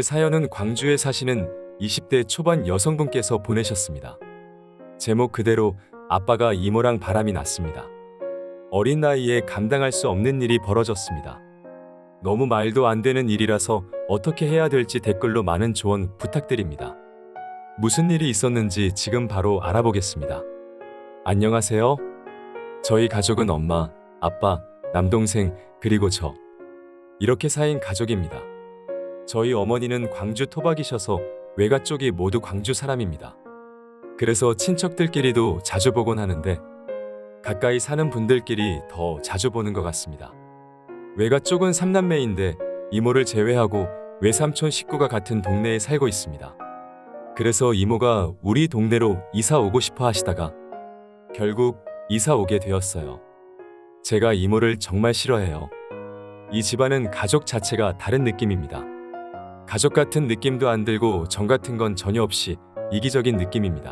오늘 사연은 광주에 사시는 20대 초반 여성분께서 보내셨습니다. 제목 그대로 아빠가 이모랑 바람이 났습니다. 어린 나이에 감당할 수 없는 일이 벌어졌습니다. 너무 말도 안 되는 일이라서 어떻게 해야 될지 댓글로 많은 조언 부탁드립니다. 무슨 일이 있었는지 지금 바로 알아보겠습니다. 안녕하세요. 저희 가족은 엄마, 아빠, 남동생, 그리고 저. 이렇게 4인 가족입니다. 저희 어머니는 광주 토박이셔서 외가 쪽이 모두 광주 사람입니다. 그래서 친척들끼리도 자주 보곤 하는데 가까이 사는 분들끼리 더 자주 보는 것 같습니다. 외가 쪽은 3남매인데 이모를 제외하고 외삼촌 식구가 같은 동네에 살고 있습니다. 그래서 이모가 우리 동네로 이사 오고 싶어 하시다가 결국 이사 오게 되었어요. 제가 이모를 정말 싫어해요. 이 집안은 가족 자체가 다른 느낌입니다. 가족 같은 느낌도 안 들고 정 같은 건 전혀 없이 이기적인 느낌입니다.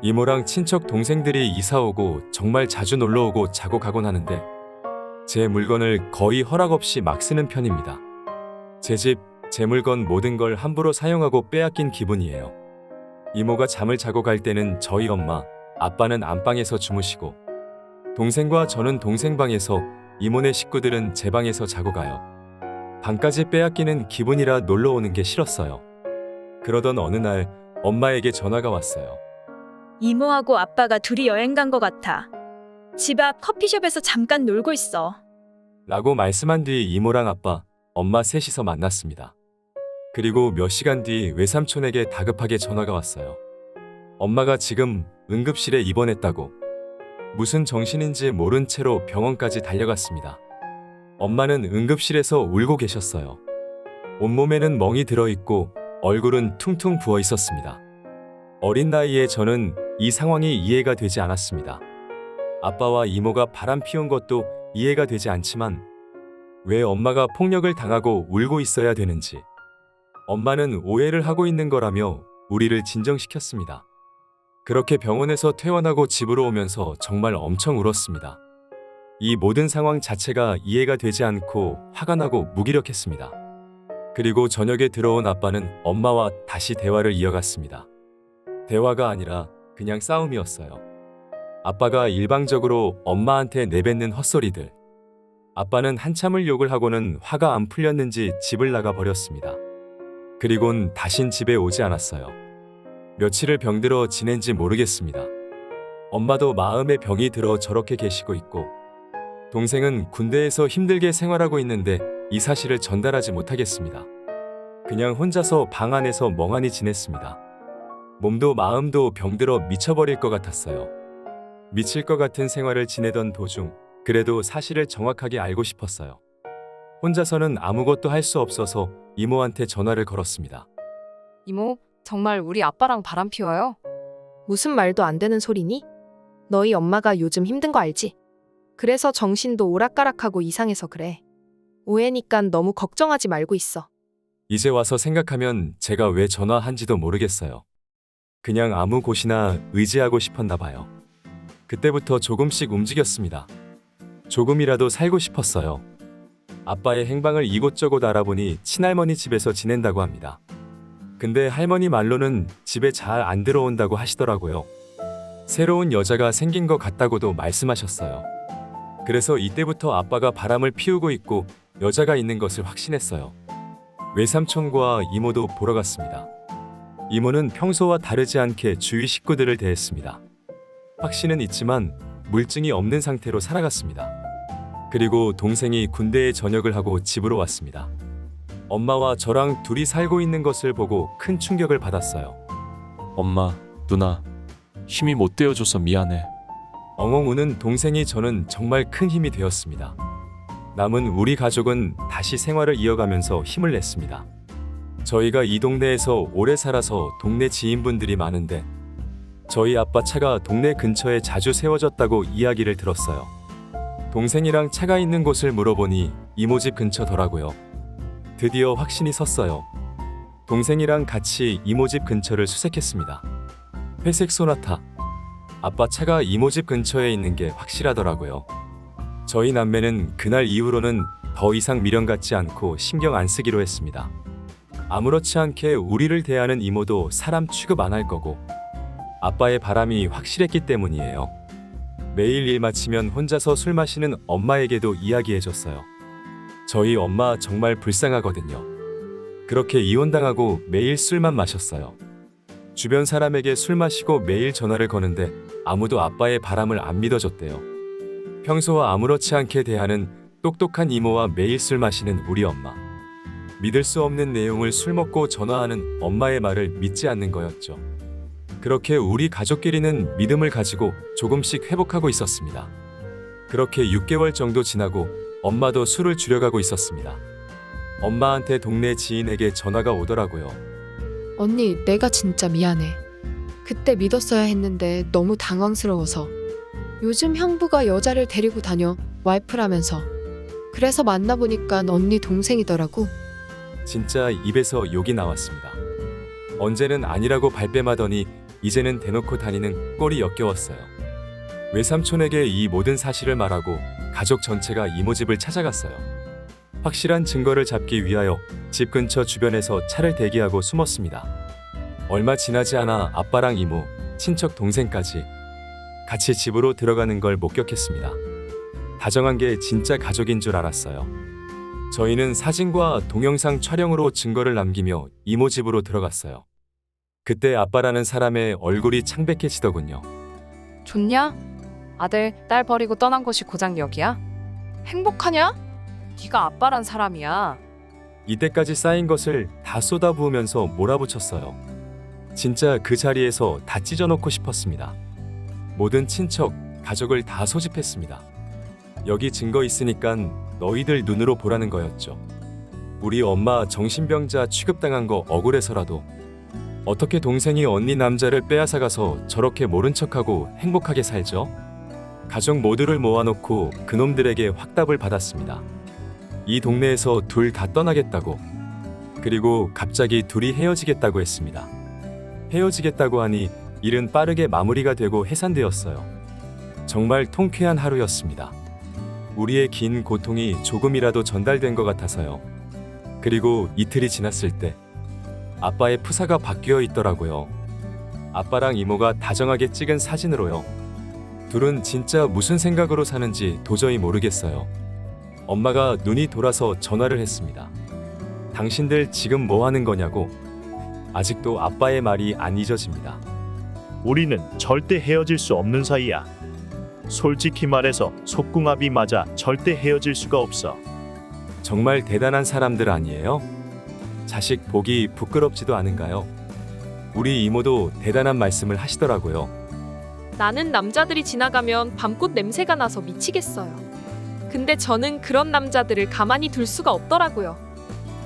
이모랑 친척 동생들이 이사 오고 정말 자주 놀러 오고 자고 가곤 하는데 제 물건을 거의 허락 없이 막 쓰는 편입니다. 제 집, 제 물건 모든 걸 함부로 사용하고 빼앗긴 기분이에요. 이모가 잠을 자고 갈 때는 저희 엄마, 아빠는 안방에서 주무시고 동생과 저는 동생 방에서 이모네 식구들은 제 방에서 자고 가요. 방까지 빼앗기는 기분이라 놀러 오는 게 싫었어요. 그러던 어느 날 엄마에게 전화가 왔어요. 이모하고 아빠가 둘이 여행 간 것 같아. 집 앞 커피숍에서 잠깐 놀고 있어. 라고 말씀한 뒤 이모랑 아빠, 엄마 셋이서 만났습니다. 그리고 몇 시간 뒤 외삼촌에게 다급하게 전화가 왔어요. 엄마가 지금 응급실에 입원했다고. 무슨 정신인지 모른 채로 병원까지 달려갔습니다. 엄마는 응급실에서 울고 계셨어요. 온몸에는 멍이 들어있고 얼굴은 퉁퉁 부어 있었습니다. 어린 나이에 저는 이 상황이 이해가 되지 않았습니다. 아빠와 이모가 바람 피운 것도 이해가 되지 않지만 왜 엄마가 폭력을 당하고 울고 있어야 되는지 엄마는 오해를 하고 있는 거라며 우리를 진정시켰습니다. 그렇게 병원에서 퇴원하고 집으로 오면서 정말 엄청 울었습니다. 이 모든 상황 자체가 이해가 되지 않고 화가 나고 무기력했습니다. 그리고 저녁에 들어온 아빠는 엄마와 다시 대화를 이어갔습니다. 대화가 아니라 그냥 싸움이었어요. 아빠가 일방적으로 엄마한테 내뱉는 헛소리들. 아빠는 한참을 욕을 하고는 화가 안 풀렸는지 집을 나가 버렸습니다. 그리곤 다신 집에 오지 않았어요. 며칠을 병들어 지낸지 모르겠습니다. 엄마도 마음에 병이 들어 저렇게 계시고 있고 동생은 군대에서 힘들게 생활하고 있는데 이 사실을 전달하지 못하겠습니다. 그냥 혼자서 방 안에서 멍하니 지냈습니다. 몸도 마음도 병들어 미쳐버릴 것 같았어요. 미칠 것 같은 생활을 지내던 도중 그래도 사실을 정확하게 알고 싶었어요. 혼자서는 아무것도 할 수 없어서 이모한테 전화를 걸었습니다. 이모, 정말 우리 아빠랑 바람 피워요? 무슨 말도 안 되는 소리니? 너희 엄마가 요즘 힘든 거 알지? 그래서 정신도 오락가락하고 이상해서 그래. 오해니깐 너무 걱정하지 말고 있어. 이제 와서 생각하면 제가 왜 전화한지도 모르겠어요. 그냥 아무 곳이나 의지하고 싶었나 봐요. 그때부터 조금씩 움직였습니다. 조금이라도 살고 싶었어요. 아빠의 행방을 이곳저곳 알아보니 친할머니 집에서 지낸다고 합니다. 근데 할머니 말로는 집에 잘 안 들어온다고 하시더라고요. 새로운 여자가 생긴 것 같다고도 말씀하셨어요. 그래서 이때부터 아빠가 바람을 피우고 있고 여자가 있는 것을 확신했어요. 외삼촌과 이모도 보러 갔습니다. 이모는 평소와 다르지 않게 주위 식구들을 대했습니다. 확신은 있지만 물증이 없는 상태로 살아갔습니다. 그리고 동생이 군대에 전역을 하고 집으로 왔습니다. 엄마와 저랑 둘이 살고 있는 것을 보고 큰 충격을 받았어요. 엄마, 누나, 힘이 못 되어줘서 미안해. 엉엉 우는 동생이 저는 정말 큰 힘이 되었습니다. 남은 우리 가족은 다시 생활을 이어가면서 힘을 냈습니다. 저희가 이 동네에서 오래 살아서 동네 지인분들이 많은데 저희 아빠 차가 동네 근처에 자주 세워졌다고 이야기를 들었어요. 동생이랑 차가 있는 곳을 물어보니 이모 집 근처더라고요. 드디어 확신이 섰어요. 동생이랑 같이 이모 집 근처를 수색했습니다. 회색 소나타. 아빠 차가 이모 집 근처에 있는 게 확실하더라고요. 저희 남매는 그날 이후로는 더 이상 미련 갖지 않고 신경 안 쓰기로 했습니다. 아무렇지 않게 우리를 대하는 이모도 사람 취급 안 할 거고 아빠의 바람이 확실했기 때문이에요. 매일 일 마치면 혼자서 술 마시는 엄마에게도 이야기해줬어요. 저희 엄마 정말 불쌍하거든요. 그렇게 이혼당하고 매일 술만 마셨어요. 주변 사람에게 술 마시고 매일 전화를 거는데 아무도 아빠의 바람을 안 믿어줬대요. 평소와 아무렇지 않게 대하는 똑똑한 이모와 매일 술 마시는 우리 엄마. 믿을 수 없는 내용을 술 먹고 전화하는 엄마의 말을 믿지 않는 거였죠. 그렇게 우리 가족끼리는 믿음을 가지고 조금씩 회복하고 있었습니다. 그렇게 6개월 정도 지나고 엄마도 술을 줄여가고 있었습니다. 엄마한테 동네 지인에게 전화가 오더라고요. 언니, 내가 진짜 미안해. 그때 믿었어야 했는데 너무 당황스러워서. 요즘 형부가 여자를 데리고 다녀, 와이프라면서. 그래서 만나보니까 언니 동생이더라고. 진짜 입에서 욕이 나왔습니다. 언제는 아니라고 발뺌하더니 이제는 대놓고 다니는 꼴이 역겨웠어요. 외삼촌에게 이 모든 사실을 말하고 가족 전체가 이모 집을 찾아갔어요. 확실한 증거를 잡기 위하여 집 근처 주변에서 차를 대기하고 숨었습니다. 얼마 지나지 않아 아빠랑 이모, 친척 동생까지 같이 집으로 들어가는 걸 목격했습니다. 다정한 게 진짜 가족인 줄 알았어요. 저희는 사진과 동영상 촬영으로 증거를 남기며 이모 집으로 들어갔어요. 그때 아빠라는 사람의 얼굴이 창백해지더군요. 좋냐? 아들, 딸 버리고 떠난 곳이 고작 여기야? 행복하냐? 네가 아빠란 사람이야. 이때까지 쌓인 것을 다 쏟아부으면서 몰아붙였어요. 진짜 그 자리에서 다 찢어놓고 싶었습니다. 모든 친척, 가족을 다 소집했습니다. 여기 증거 있으니깐 너희들 눈으로 보라는 거였죠. 우리 엄마 정신병자 취급당한 거 억울해서라도 어떻게 동생이 언니 남자를 빼앗아가서 저렇게 모른 척하고 행복하게 살죠? 가족 모두를 모아놓고 그놈들에게 확답을 받았습니다. 이 동네에서 둘 다 떠나겠다고. 그리고 갑자기 둘이 헤어지겠다고 했습니다. 헤어지겠다고 하니 일은 빠르게 마무리가 되고 해산되었어요. 정말 통쾌한 하루였습니다. 우리의 긴 고통이 조금이라도 전달된 것 같아서요. 그리고 이틀이 지났을 때 아빠의 푸사가 바뀌어 있더라고요. 아빠랑 이모가 다정하게 찍은 사진으로요. 둘은 진짜 무슨 생각으로 사는지 도저히 모르겠어요. 엄마가 눈이 돌아서 전화를 했습니다. 당신들 지금 뭐 하는 거냐고. 아직도 아빠의 말이 안 잊어집니다. 우리는 절대 헤어질 수 없는 사이야. 솔직히 말해서 속궁합이 맞아 절대 헤어질 수가 없어. 정말 대단한 사람들 아니에요? 자식 보기 부끄럽지도 않은가요? 우리 이모도 대단한 말씀을 하시더라고요. 나는 남자들이 지나가면 밤꽃 냄새가 나서 미치겠어요. 근데 저는 그런 남자들을 가만히 둘 수가 없더라고요.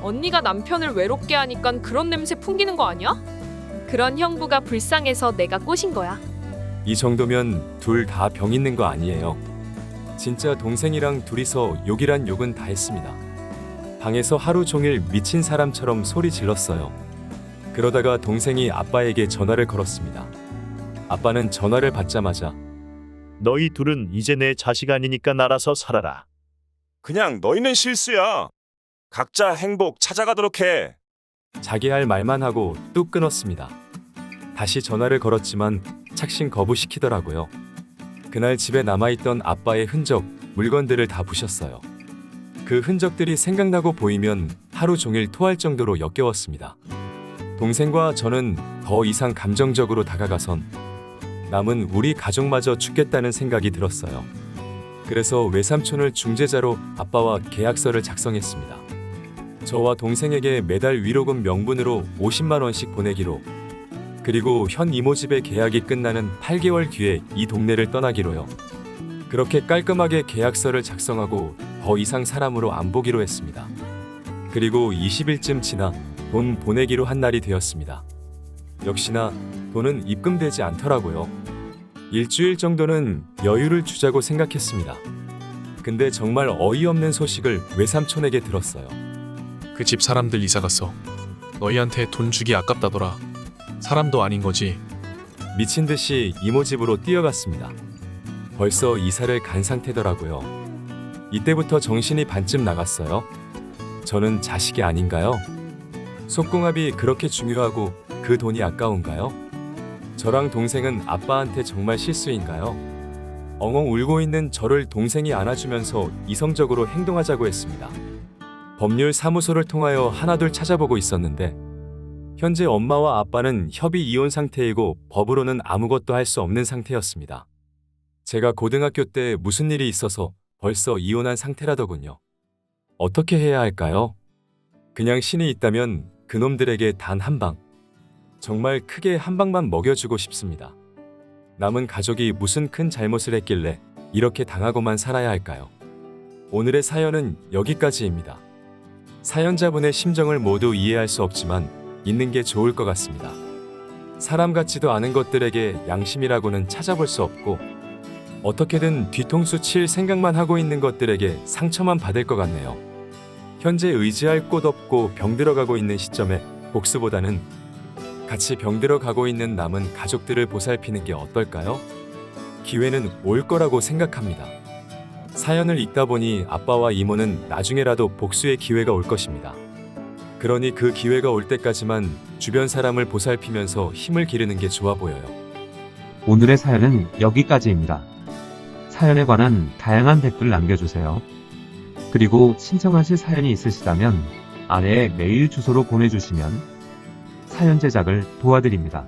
언니가 남편을 외롭게 하니까 그런 냄새 풍기는 거 아니야? 그런 형부가 불쌍해서 내가 꼬신 거야. 이 정도면 둘 다 병 있는 거 아니에요. 진짜 동생이랑 둘이서 욕이란 욕은 다 했습니다. 방에서 하루 종일 미친 사람처럼 소리 질렀어요. 그러다가 동생이 아빠에게 전화를 걸었습니다. 아빠는 전화를 받자마자 너희 둘은 이제 내 자식 아니니까 알아서 살아라. 그냥 너희는 실수야. 각자 행복 찾아가도록 해. 자기 할 말만 하고 뚝 끊었습니다. 다시 전화를 걸었지만 착신 거부시키더라고요. 그날 집에 남아있던 아빠의 흔적, 물건들을 다 부셨어요. 그 흔적들이 생각나고 보이면 하루 종일 토할 정도로 역겨웠습니다. 동생과 저는 더 이상 감정적으로 다가가선 남은 우리 가족마저 죽겠다는 생각이 들었어요. 그래서 외삼촌을 중재자로 아빠와 계약서를 작성했습니다. 저와 동생에게 매달 위로금 명분으로 50만 원씩 보내기로, 그리고 현 이모 집의 계약이 끝나는 8개월 뒤에 이 동네를 떠나기로요. 그렇게 깔끔하게 계약서를 작성하고 더 이상 사람으로 안 보기로 했습니다. 그리고 20일쯤 지나 돈 보내기로 한 날이 되었습니다. 역시나 돈은 입금되지 않더라고요. 일주일 정도는 여유를 주자고 생각했습니다. 근데 정말 어이없는 소식을 외삼촌에게 들었어요. 그 집 사람들 이사 갔어. 너희한테 돈 주기 아깝다더라. 사람도 아닌 거지. 미친 듯이 이모 집으로 뛰어갔습니다. 벌써 이사를 간 상태더라고요. 이때부터 정신이 반쯤 나갔어요. 저는 자식이 아닌가요? 속궁합이 그렇게 중요하고 그 돈이 아까운가요? 저랑 동생은 아빠한테 정말 실수인가요? 엉엉 울고 있는 저를 동생이 안아주면서 이성적으로 행동하자고 했습니다. 법률 사무소를 통하여 하나둘 찾아보고 있었는데 현재 엄마와 아빠는 협의 이혼 상태이고 법으로는 아무것도 할 수 없는 상태였습니다. 제가 고등학교 때 무슨 일이 있어서 벌써 이혼한 상태라더군요. 어떻게 해야 할까요? 그냥 신이 있다면 그놈들에게 단 한 방, 정말 크게 한 방만 먹여주고 싶습니다. 남은 가족이 무슨 큰 잘못을 했길래 이렇게 당하고만 살아야 할까요? 오늘의 사연은 여기까지입니다. 사연자분의 심정을 모두 이해할 수 없지만 있는 게 좋을 것 같습니다. 사람 같지도 않은 것들에게 양심이라고는 찾아볼 수 없고 어떻게든 뒤통수 칠 생각만 하고 있는 것들에게 상처만 받을 것 같네요. 현재 의지할 곳 없고 병들어가고 있는 시점에 복수보다는 같이 병들어가고 있는 남은 가족들을 보살피는 게 어떨까요? 기회는 올 거라고 생각합니다. 사연을 읽다 보니 아빠와 이모는 나중에라도 복수의 기회가 올 것입니다. 그러니 그 기회가 올 때까지만 주변 사람을 보살피면서 힘을 기르는 게 좋아 보여요. 오늘의 사연은 여기까지입니다. 사연에 관한 다양한 댓글 남겨주세요. 그리고 신청하실 사연이 있으시다면 아래의 메일 주소로 보내주시면 사연 제작을 도와드립니다.